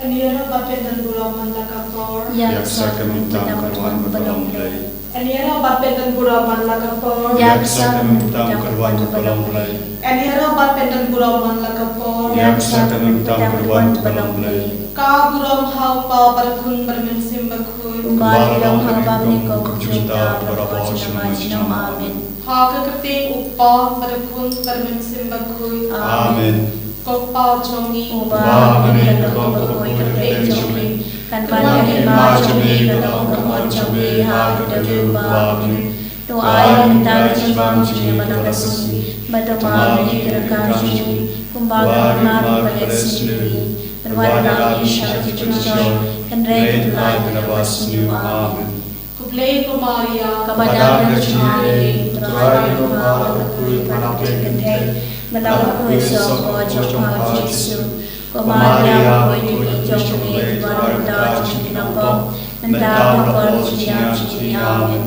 Aniara bapen dan buraman lakapor. Yaksa kami utang karuan balong lay. Aniara bapen dan buraman lakapor. Yaksa kami utang karuan balong lay. Aniara bapen dan buraman lakapor. Yaksa kami utang karuan balong lay. Ka buram hau pa barkun bermensim bakun. Balong hambam ko kujita berapa sinam amin. Ha keketing upah barkun bermensim bakun. Amin. Kau pau jongi. Ubah meni kau kau keketing jongi. Kan banyak ma jongi kalau kau jongi ha keketing ubah meni. Doa yang kita cibam cini pada kasih. Pada mani kerana jongi. Kumbaga nabi pada sini. Berwarna Isha Tujuh dan Rey Tulai Penabas New Amen. Kublai Kumaria Kepada Berjumari Tuhan Kumar Kui Panapin Kentai Menawar Kui Sopo Jompa Jesu Kumaria Kui Jompa Tuhan Tuhan Jinginapom Mentawar Kui Jingisynei-blei Amen.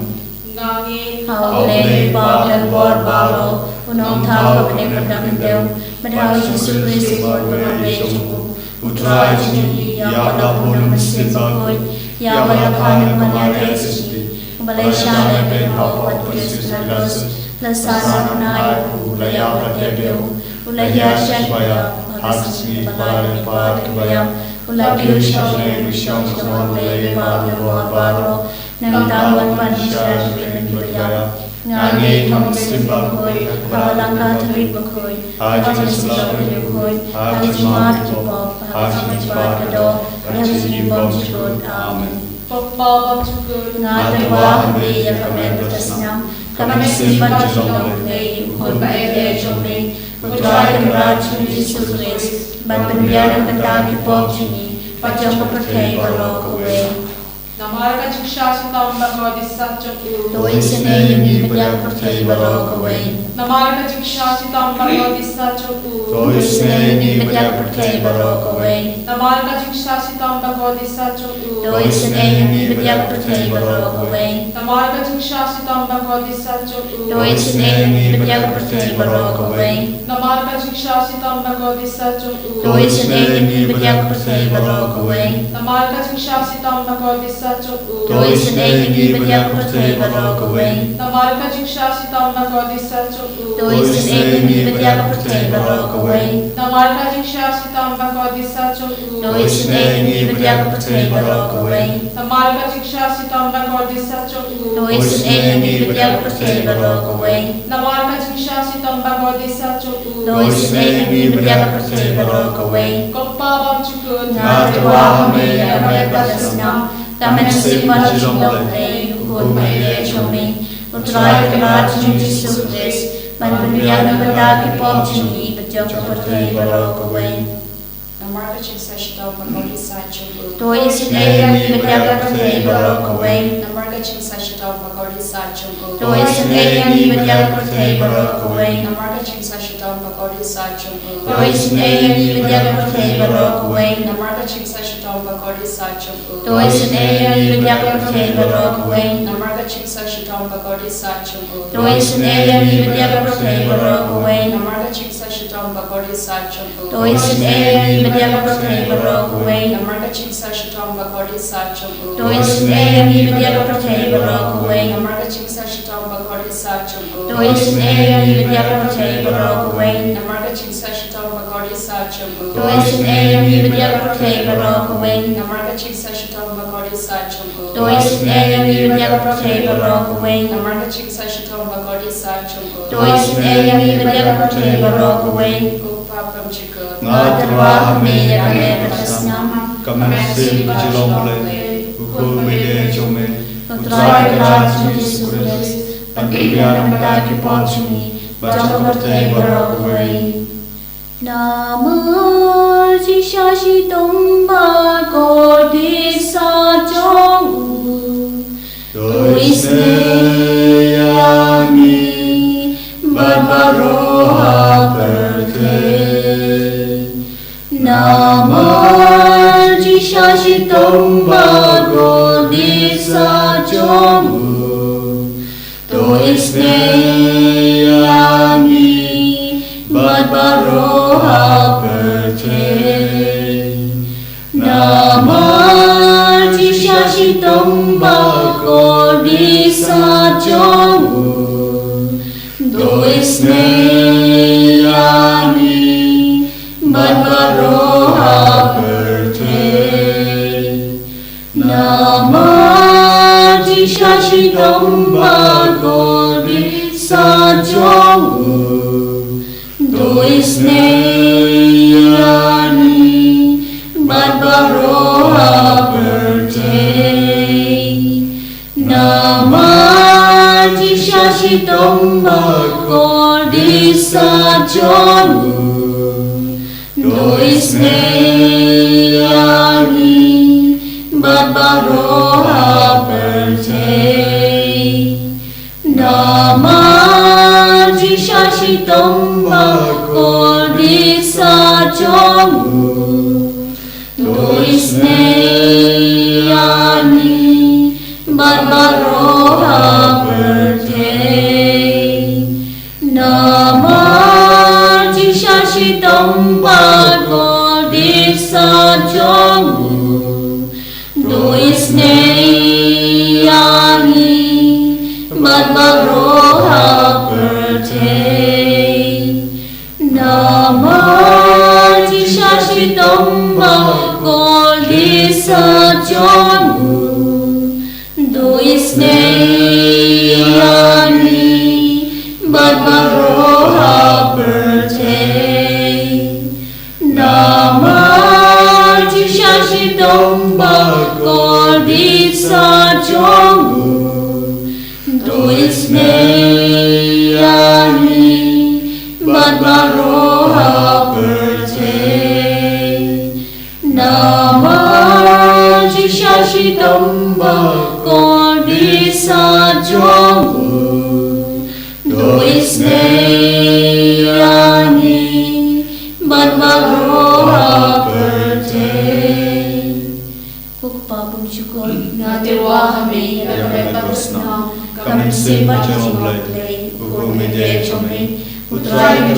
Nangin Haulei Bab dan Bor Balo Unong Tau Kebenek Pendakendeu Menawar Yesus Kristus Berbagai Jumpa Putra Jingi yang dapur mesin bakoi yang berlapan menyadari sisi Malaysia dan Benhau Kristus Nagus lesana naik ulayah berdebeu ulayah syakaya hasil balai par kebayang ulayah syakaya misyong semua ulayah par baro nang tahuan manusia dengan budaya ngani mesin bakoi langkah terik bakoi haji selalu bakoi haji mat kipop haji mat kado haji bom jikut amin. Pokpal Bamsukun Ngati wahdi yang kami bertasnyam kami simpan jomlong lei ukun bae jomling putra kerajaan Yesus Kristus ban pendiaran pentang kipop jini pajang kepercayaan balok kowe. Namara Jiksha Sitam Bagodi Satchuk Doi sene yang berjaya percaya balok kowe. Namara Jiksha Sitam Bagodi Satchuk Doi sene yang berjaya percaya balok kowe. Namara Jiksha Sitam Bagodi Satchuk Doi sene yang berjaya percaya balok kowe. Namara Jiksha Sitam Bagodi Satchuk Doi sene yang berjaya percaya balok kowe. Namara Jiksha Sitam Bagodi Satchuk Doi sene yang berjaya percaya balok kowe. Namara Jiksha Sitam Bagodi Satchuk Doi sene yang berjaya percaya balok kowe. Namara Jiksha Sitam Bagodi Satchuk Doi sene yang berjaya percaya balok kowe. Namara Jiksha Sitam Bagodi Satchuk Doi sene yang berjaya percaya balok kowe. Namara Jiksha Sitam Bagodi Satchuk Doi sene yang berjaya percaya balok kowe. Namara Jiksha Sitam Bagodi Satchuk Doi sene yang berjaya percaya balok kowe. Koppa Bamsukun Ngati wahdi yang kami bertasnyam kami simpan jomlong lei ukun bae jomling putra kerajaan Yesus Kristus ban pendiaran pentang kipop jini pajang kepercayaan balok kowe. Namara Jingisynei-blei Bagodi Satchuk Doi sene yang berjaya percaya balok kowe. Namara Jingisynei-blei Bagodi Satchuk Doi sene yang berjaya percaya balok kowe. Namara Jingisynei-blei Bagodi Satchuk Doi sene yang berjaya percaya balok kowe. Namara Jingisynei-blei Bagodi Satchuk Doi sene yang berjaya percaya balok kowe. Namara Jingisynei-blei Bagodi Satchuk Doi sene yang berjaya percaya balok kowe. Namara Jingisynei-blei Bagodi Satchuk Doi sene yang berjaya percaya balok kowe. Namara Jingisynei-blei Bagodi Satchuk Doi sene yang berjaya percaya balok kowe. Namara Jingisynei-blei Bagodi Satchuk Doi sene yang berjaya percaya balok kowe. Namara Jingisynei-blei Bagodi Satchuk Doi sene yang berjaya percaya balok kowe. Namara Jingisynei-blei Bagodi Satchuk Doi sene yang berjaya percaya balok kowe. Namara Jingisynei-blei Bagodi Satchuk Doi sene yang berjaya percaya balok kowe. Kupha Bamsukun Ngati wahdi yang kami bertasnyam kami simpan jomlong lei ukun bae jomling putra kerajaan Yesus Kristus ban pendiaran pentang kipop jini pajang kepercayaan balok kowe. Nama Jingisynei Bagodi Satchuk Doi sene yang berbaroha percaya. Nama Jingisynei Bagodi Satchuk Doi sene yang berbaroha percaya. sa Jomu Doisneyani Badbaroha Berte Namaji Shashitam Bhagodi sa Jomu Doisneyani Badbaroha Berte Namaji Shashitam Bhagodi sa Jomu Doisneyani Badbaroha Berte Namaji Shashitam Bhagodi sa Jomu Doisneyani Badbaroha Berte Namaji Shashitam Bhagodi sa Jomu Doisneyani Badbaroha Berte Namaji Shashitam Bhagodi sa Jomu Doisneyani Badbaroha Berte Namaji Shashitam Bhagodi sa Jomu Doisneyani Badbaroha Berte Namaji Shashitam Bhagodi sa Jomu Doisneyani Badbaroha Berte Kukpa bersyukur Ngadewa kami dan berpasna kami sembah Jingisynei-blei Ukur media kami Putra yang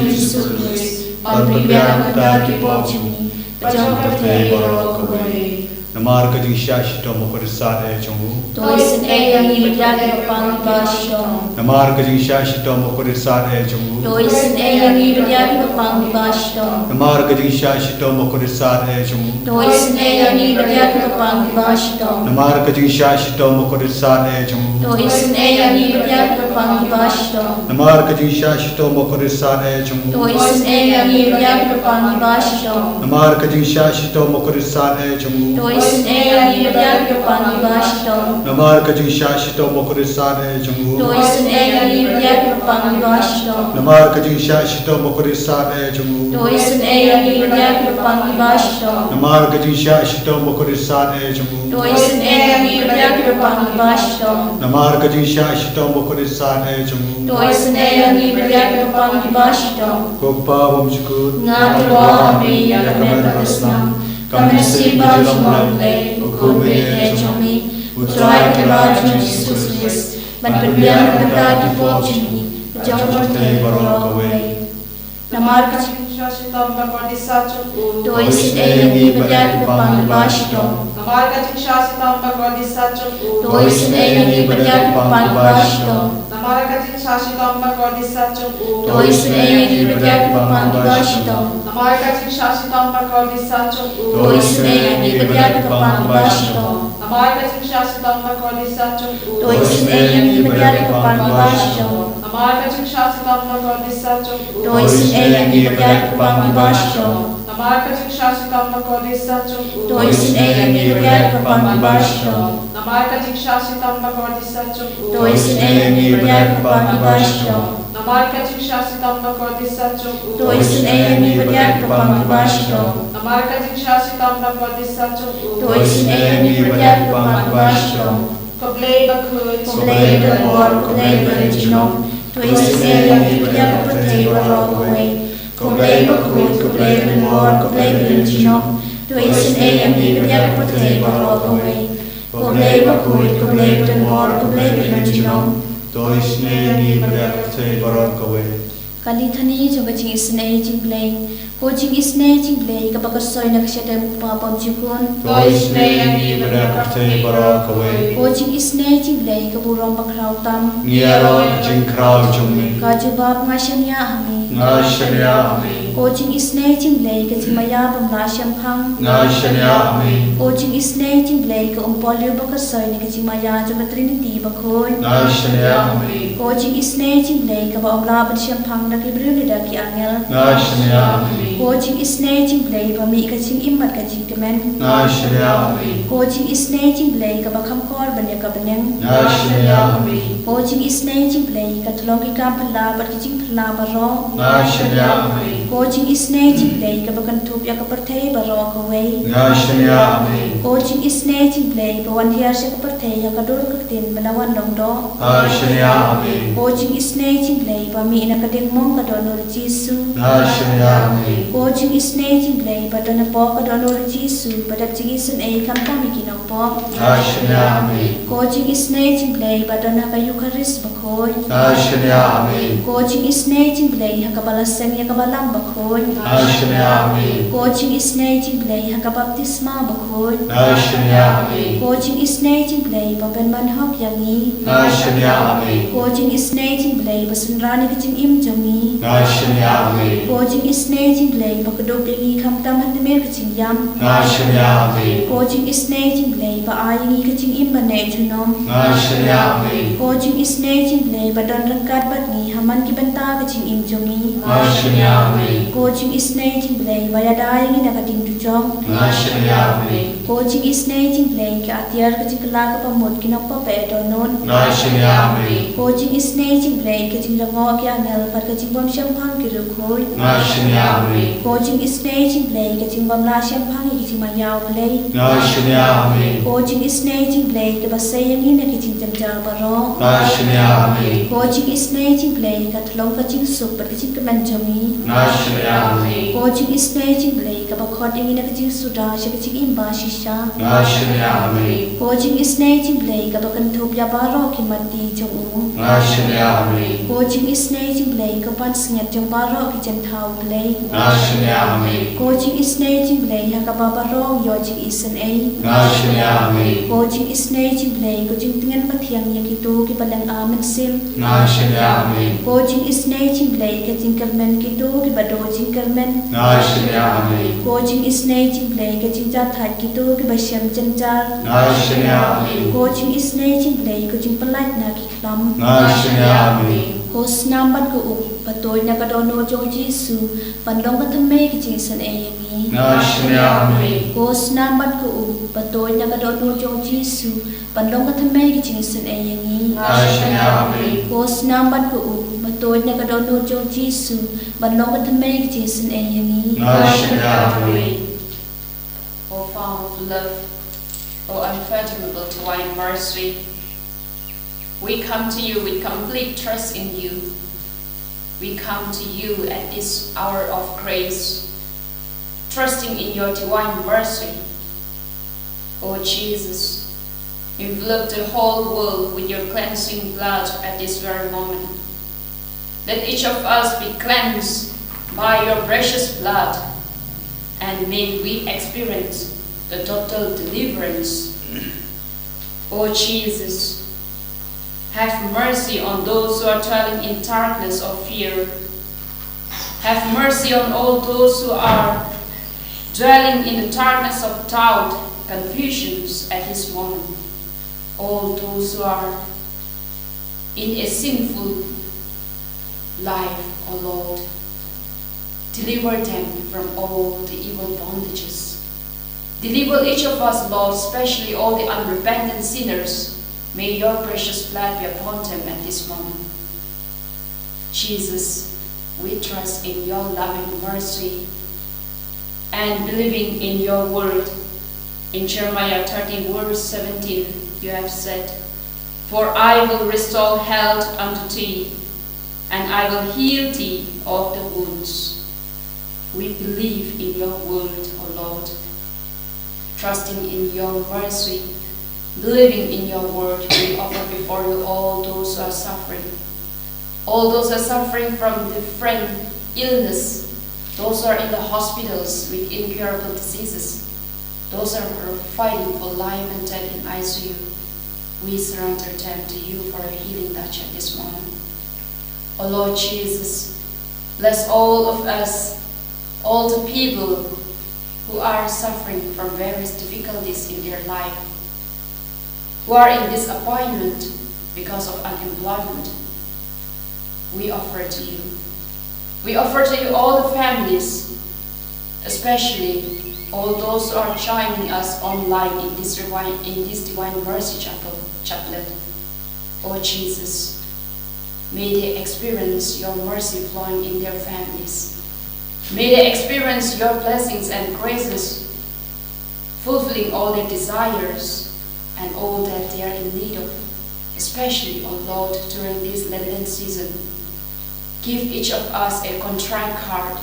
Yesus Kristus Parpribian kita kipok jini Pajang pertai borok keberi Namar ka Jingisynei-blei mokorisat chongu Doisnei yang ibadai bapang basyo Namar ka Jingisynei-blei mokorisat chongu Doisnei yang ibadai bapang basyo Namar ka Jingisynei-blei mokorisat chongu Doisnei yang ibadai bapang basyo Namar ka Jingisynei-blei mokorisat chongu Doisnei yang ibadai bapang basyo Namar ka Jingisynei-blei mokorisat chongu Doisnei yang ibadai bapang basyo Namar ka Jingisynei-blei mokorisat chongu Doisnei yang ibadai bapang basyo Namar ka Jingisynei-blei mokorisat chongu Doisnei yang ibadai bapang basyo Namar ka Jingisynei-blei mokorisat chongu Doisnei yang ibadai bapang basyo Namar ka Jingisynei-blei mokorisat chongu Doisnei yang ibadai bapang basyo Namar ka Jingisynei-blei mokorisat chongu Doisnei yang ibadai bapang basyo Kukpa bersyukur Ngadewa kami yang berpasna kami sembah Jingisynei-blei Ukur media kami Putra yang Yesus Kristus Parpribian kita kipok jini Pajang pertai borok keberi Namar ka Shashitam Bhagodi sa Jomu Doisnei yang ibadai bapang basyo Namar ka Jingisynei-blei Bhagodi sa Jomu Doisnei yang ibadai bapang basyo Namar ka Jingisynei-blei Bhagodi sa Jomu Doisnei yang ibadai bapang basyo Namar ka Jingisynei-blei Bhagodi sa Jomu Doisnei yang ibadai bapang basyo Namar ka Jingisynei-blei Bhagodi sa Jomu Doisnei yang ibadai bapang basyo Namar ka Jingisynei-blei Bhagodi sa Jomu Doisnei yang ibadai bapang basyo Namar ka Jingisynei-blei Bhagodi sa Jomu Doisnei yang ibadai bapang basyo Namar ka Jingisynei-blei Bhagodi sa Jomu Doisnei yang ibadai bapang basyo Namar ka Jingisynei-blei Bhagodi sa Jomu Doisnei yang ibadai bapang basyo Namar ka Jingisynei-blei Bhagodi sa Jomu Doisnei yang ibadai bapang basyo Koblei bakut Koblei denor, koblei berejinom Doisnei yang ibadai pertai borok keberi Koblei bakut, koblei denor, koblei berejinom Doisnei yang ibadai pertai borok keberi Koblei bakut, koblei denor, koblei berejinom Doisnei yang ibadai borok keberi Kalithani chunga Jingisynei-blei, Ho Jingisynei-blei kabakasoi na kasyada mupapam chikun. Jingisynei ani berakurtei barok away. Ho Jingisynei-blei kaburong bakrautam. Ngiaron jingkrau jungmi. Kajubab ngashanya hami. Ngashanya ami. Ho Jingisynei-blei kajimaya bamla syampang. Ngashanya ami. Ho Jingisynei-blei kaumpolyo bakasoi na kajimaya chunga Trinity bakoy. Ngashanya ami. Ho Jingisynei-blei kabaomla syampang na kibrulida ki angel. Ngashanya ami. Ho Jingisynei-blei pami kajing imat kajing kemen. Ngashanya ami. Ho Jingisynei-blei kabakam kor banya kabeneng. Ngashanya ami. Ho Jingisynei-blei katulong ki kampala bat kajing pala baro. Ngashanya ami. Ho Jingisynei-blei kabakantup ya kapertei baro kaway. Ngashanya ami. Ho Jingisynei-blei bawan hiar siya kapertei ya kadur kaktin balawan dongdo. Ngashanya ami. Ho Jingisynei-blei pami ina kading mong kadonor Jisu. Ngashanya ami. Ho Jingisynei-blei badona po kadonor Jisu badak Jingisynei kampami kinong po. Ngashanya ami. Ho Jingisynei-blei badona kayu karis bakoy. Ngashanya ami. Ho Jingisynei-blei hakabalaseng ya kabalang bakoy. Ngashanya ami. Ho Jingisynei-blei hakabaptisma bakoy. Ngashanya ami. Ho Jingisynei-blei pabenmanhok yangi. Ngashanya ami. Ho Jingisynei-blei basunrani kajing imjongi. Ngashanya ami. Ho Jingisynei-blei pakadok yangi kamtam handemer kajing yam. Ngashanya ami. Ho Jingisynei-blei paayangi kajing imbane chunom. Ngashanya ami. Ho Jingisynei-blei badon rangkat batni haman ki benta kajing imjongi. Ngashanya ami. Ho Jingisynei-blei bayadayangi na kading dujong. Ngashanya ami. Ho Jingisynei-blei ki atiar kajing kelaka pamut kinong papedonon. Ngashanya ami. Ho Jingisynei-blei kajing rango ki angel pat kajing bom syampang kirukhoy. Ngashanya ami. Ho Jingisynei-blei kajing bamla syampang kajing mayaw blei. Ngashanya ami. Ho Jingisynei-blei kabasayangi na kajing jamjar baro. Ngashanya ami. Ho Jingisynei-blei katulong kajing sup pat kajing kemanjami. Ngashanya ami. Ho Jingisynei-blei kabakhot yangi na kajing suda siya kajing imba shisha. Ngashanya ami. Ho Jingisynei-blei kabakantup ya baro ki mati jong Ngashanya ami. Ho Jingisynei-blei kapan sengat jong baro ki jentau blei. Ngashanya ami. Ho Jingisynei-blei hakababaro yo Jingisynei. Ngashanya ami. Ho Jingisynei-blei ko jing tingan mathiang ya kitu ki palang amen sim. Ngashanya ami. Ho Jingisynei-blei ka jing kalmen kitu ki bado jing kalmen. Ngashanya ami. Ho Jingisynei-blei ka jing jathat kitu ki basyam jenjar. Ngashanya ami. Ho Jingisynei-blei ko jing pelat na ki klam. Ngashanya ami. Ho snambat ko patoy na kadono jong Jisu pandong katamay ki Jingisynei yangi. Ngashanya ami. Ho snambat ko patoy na kadono jong Jisu pandong katamay ki Jingisynei yangi. Ngashanya ami. Ho snambat ko patoy na kadono jong Jisu pandong katamay ki Jingisynei yangi. Ngashanya ami. O Fount of love, O unfathomable divine mercy, we come to you with complete trust in you. We come to you at this hour of grace, trusting in your divine mercy. O Jesus, envelop the whole world with your cleansing blood at this very moment. Let each of us be cleansed by your precious blood, and may we experience the total deliverance. O Jesus, have mercy on those who are dwelling in darkness of fear. Have mercy on all those who are dwelling in the darkness of doubt, confusions at this moment. All those who are in a sinful life, O Lord, deliver them from all the evil bondages. Deliver each of us, Lord, especially all the unrepentant sinners. May your precious blood be upon them at this moment. Jesus, we trust in your loving mercy and believing in your word. In Jeremiah 30 verse 17, you have said, "For I will restore health unto thee, and I will heal thee of the wounds." We believe in your word, O Lord, trusting in your mercy, believing in your word. We offer before you all those who are suffering. All those are suffering from different illness. Those are in the hospitals with incurable diseases. Those are fighting for life and death in ICU. We surrender them to you for a healing touch at this moment. Oh Lord Jesus, bless all of us, all the people who are suffering from various difficulties in their life, who are in disappointment because of unemployment. We offer to you. We offer to you all the families, especially all those who are joining us online in this Divine Mercy Chaplet. Oh Jesus, may they experience your mercy flowing in their families. May they experience your blessings and graces, fulfilling all their desires and all that they are in need of, especially, oh Lord, during this Lenten season. Give each of us a contrite heart,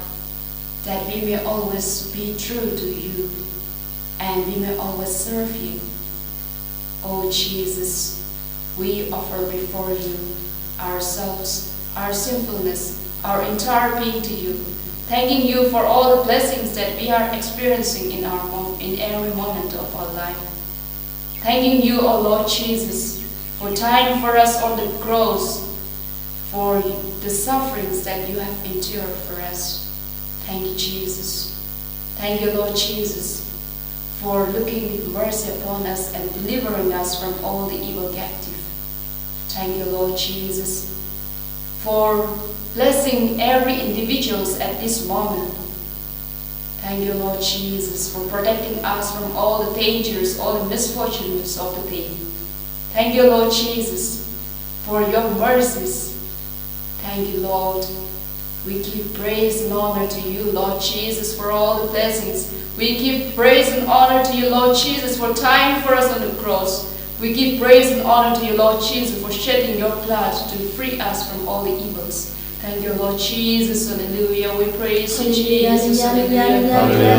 that we may always be true to you and we may always serve you. Oh Jesus, we offer before you ourselves, our sinfulness, our entire being to you, thanking you for all the blessings that we are experiencing in every moment of our life. Thanking you, O Lord Jesus, for dying for us on the cross, for the sufferings that you have endured for us. Thank you, Jesus. Thank you, Lord Jesus, for looking with mercy upon us and delivering us from all the evil captive. Thank you, Lord Jesus, for blessing every individual at this moment. Thank you, Lord Jesus, for protecting us from all the dangers, all the misfortunes of the day. Thank you, Lord Jesus, for your mercies. Thank you, Lord. We give praise and honor to you, Lord Jesus, for all the blessings. We give praise and honor to you, Lord Jesus, for dying for us on the cross. We give praise and honor to you, Lord Jesus, for shedding your blood to free us from all the evils. Thank you, Lord Jesus. Hallelujah. We praise you, Jesus. Hallelujah.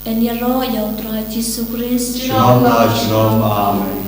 En jag rör jag drar Jesus Kristus. Shalom, shalom, amen.